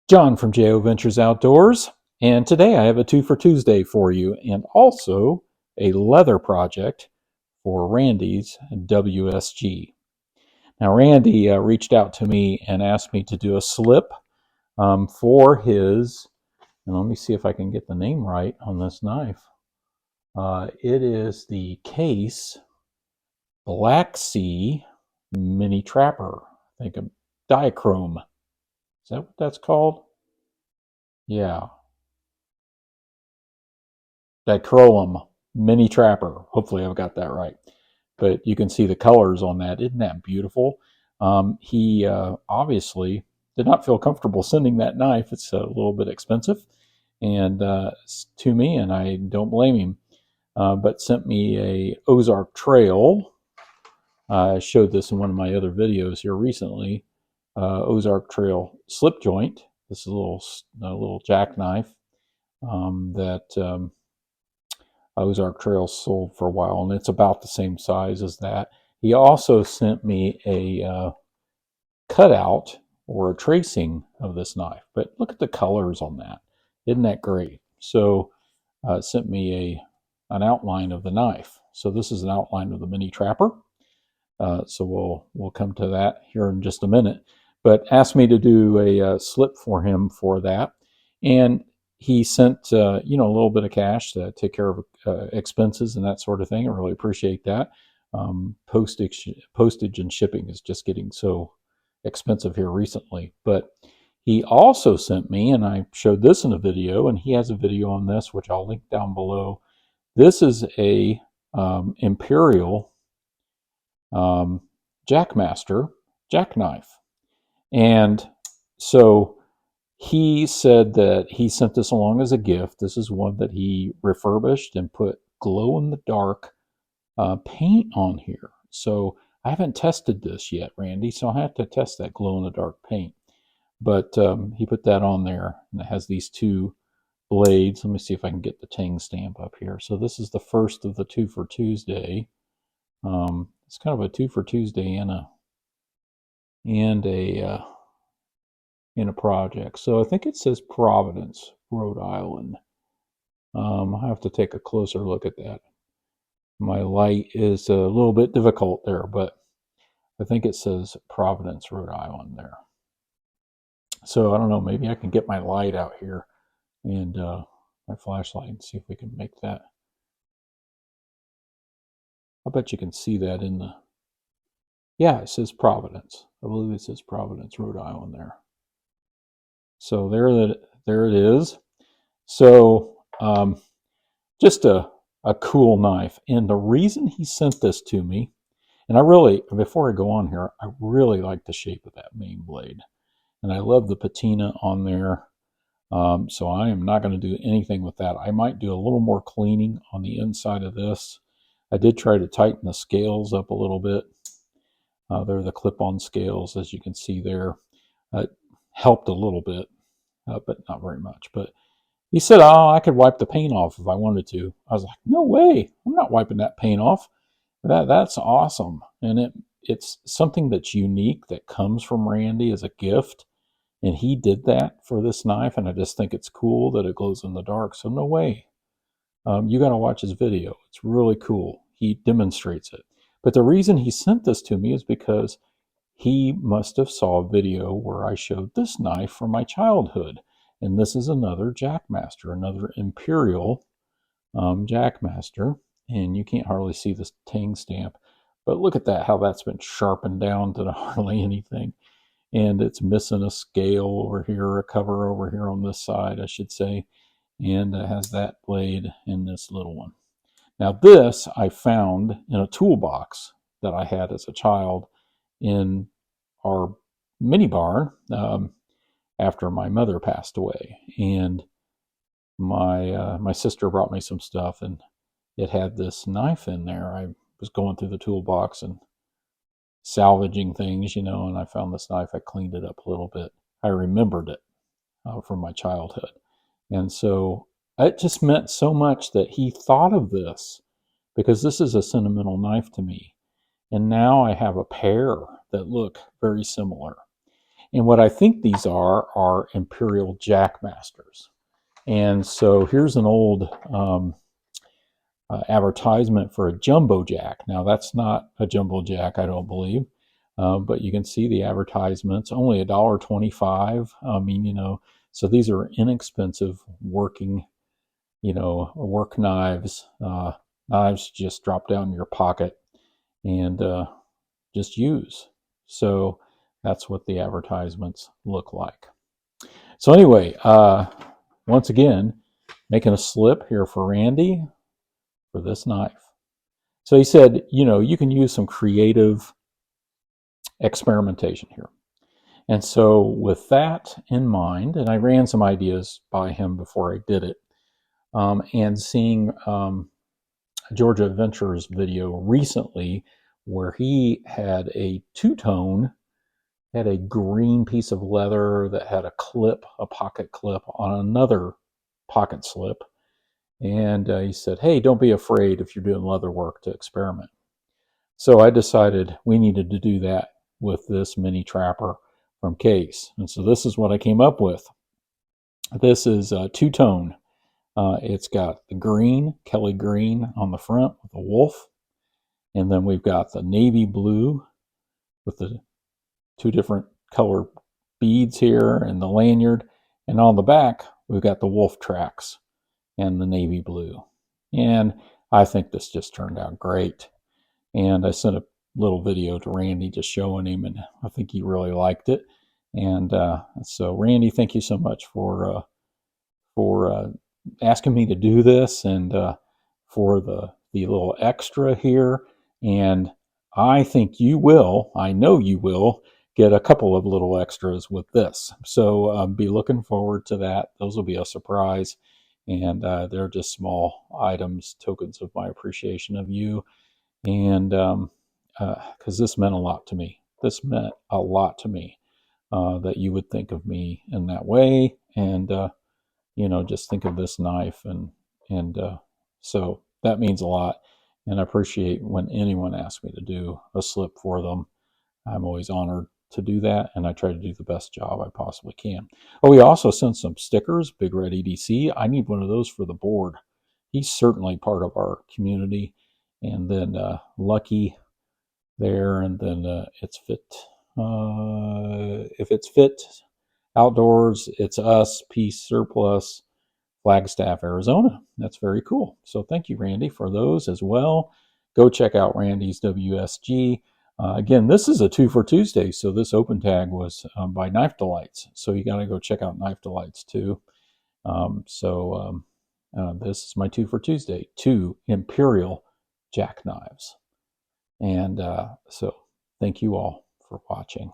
John from JO Ventures Outdoors, and today I have a 2 for Tuesday for you, and also a leather project for Randy's WSG. Now, Randy reached out to me and asked me to do a slip for his, and let me see if I can get the name right on this knife. It is the Case Black Sea Mini Trapper. I think a diachrome. Is that what that's called? Yeah. Dichroium Mini Trapper. Hopefully I've got that right. But you can see the colors on that. Isn't that beautiful? He obviously did not feel comfortable sending that knife. It's a little bit expensive and to me, and I don't blame him. But sent me a Ozark Trail. I showed this in one of my other videos here recently. Ozark Trail slip joint. This is a little jackknife that Ozark Trail sold for a while, and it's about the same size as that. He also sent me a cutout or a tracing of this knife, but look at the colors on that. Isn't that great? So sent me an outline of the knife. So this is an outline of the Mini Trapper. So we'll come to that here in just a minute. But asked me to do a slip for him for that, and he sent a little bit of cash to take care of expenses and that sort of thing. I really appreciate that. Postage and shipping is just getting so expensive here recently. But he also sent me, and I showed this in a video, and he has a video on this, which I'll link down below. This is a Imperial Jackmaster jackknife. And so he said that he sent this along as a gift. This is one that he refurbished and put glow in the dark paint on here. So I haven't tested this yet, Randy, so I have to test that glow in the dark paint. But he put that on there, and it has these two blades. Let me see if I can get the Tang stamp up here. So this is the first of the 2 for Tuesday. It's kind of a 2 for Tuesday and a project. So I think it says Providence, Rhode Island. I have to take a closer look at that. My light is a little bit difficult there, but I think it says Providence, Rhode Island there. So I don't know, maybe I can get my light out here and my flashlight and see if we can make that. I bet you can see that in the, yeah, it says Providence. I believe it says Providence, Rhode Island there. So there it is. So just a cool knife. And the reason he sent this to me, and before I go on here, I really like the shape of that main blade. And I love the patina on there. So I am not going to do anything with that. I might do a little more cleaning on the inside of this. I did try to tighten the scales up a little bit. They're the clip-on scales, as you can see there. It helped a little bit, but not very much. But he said, oh, I could wipe the paint off if I wanted to. I was like, no way. I'm not wiping that paint off. That's awesome. And it's something that's unique that comes from Randy as a gift. And he did that for this knife. And I just think it's cool that it glows in the dark. So no way. You got to watch his video. It's really cool. He demonstrates it. But the reason he sent this to me is because he must have saw a video where I showed this knife from my childhood. And this is another Jackmaster, another Imperial Jackmaster. And you can't hardly see this Tang stamp. But look at that, how that's been sharpened down to hardly anything. And it's missing a scale over here, a cover over here on this side, I should say. And it has that blade in this little one. Now this I found in a toolbox that I had as a child in our mini barn after my mother passed away. And my sister brought me some stuff, and it had this knife in there. I was going through the toolbox and salvaging things, and I found this knife. I cleaned it up a little bit. I remembered it from my childhood. And so it just meant so much that he thought of this, because this is a sentimental knife to me. And now I have a pair that look very similar. And what I think these are Imperial Jackmasters. And so here's an old advertisement for a jumbo jack. Now that's not a jumbo jack, I don't believe, but you can see the advertisements. Only $1.25. I mean, so these are inexpensive working, work knives. Knives just drop down in your pocket and just use. So that's what the advertisements look like. So anyway, once again, making a slip here for Randy for this knife. So he said, you can use some creative experimentation here. And so with that in mind, and I ran some ideas by him before I did it, and seeing Georgia Adventure's video recently where he had a two-tone, had a green piece of leather that had a clip, a pocket clip on another pocket slip. And he said, hey, don't be afraid if you're doing leather work to experiment. So I decided we needed to do that with this mini trapper from Case. And so this is what I came up with. This is a two-tone. It's got the green, Kelly green on the front with the wolf. And then we've got the navy blue with the two different color beads here and the lanyard. And on the back, we've got the wolf tracks and the navy blue. And I think this just turned out great. And I sent a little video to Randy just showing him, and I think he really liked it. And so, Randy, thank you so much for asking me to do this, and for the little extra here. And I think you will, I know you will, get a couple of little extras with this. So be looking forward to that. Those will be a surprise. And they're just small items, tokens of my appreciation of you. And because this meant a lot to me. This meant a lot to me that you would think of me in that way. And, just think of this knife. And so that means a lot. And I appreciate when anyone asks me to do a slip for them. I'm always honored to do that, and I try to do the best job I possibly can. Oh, we also sent some stickers, Big Red EDC. I need one of those for the board. He's certainly part of our community. And then Lucky there, and then it's fit. If it's fit outdoors, it's us, Peace Surplus, Flagstaff, Arizona. That's very cool. So thank you, Randy, for those as well. Go check out Randy's WSG. Again, this is a 2 for Tuesday, so this open tag was by Knife Delights. So you got to go check out Knife Delights too. This is my 2 for Tuesday, 2 Imperial jackknives. And so thank you all for watching.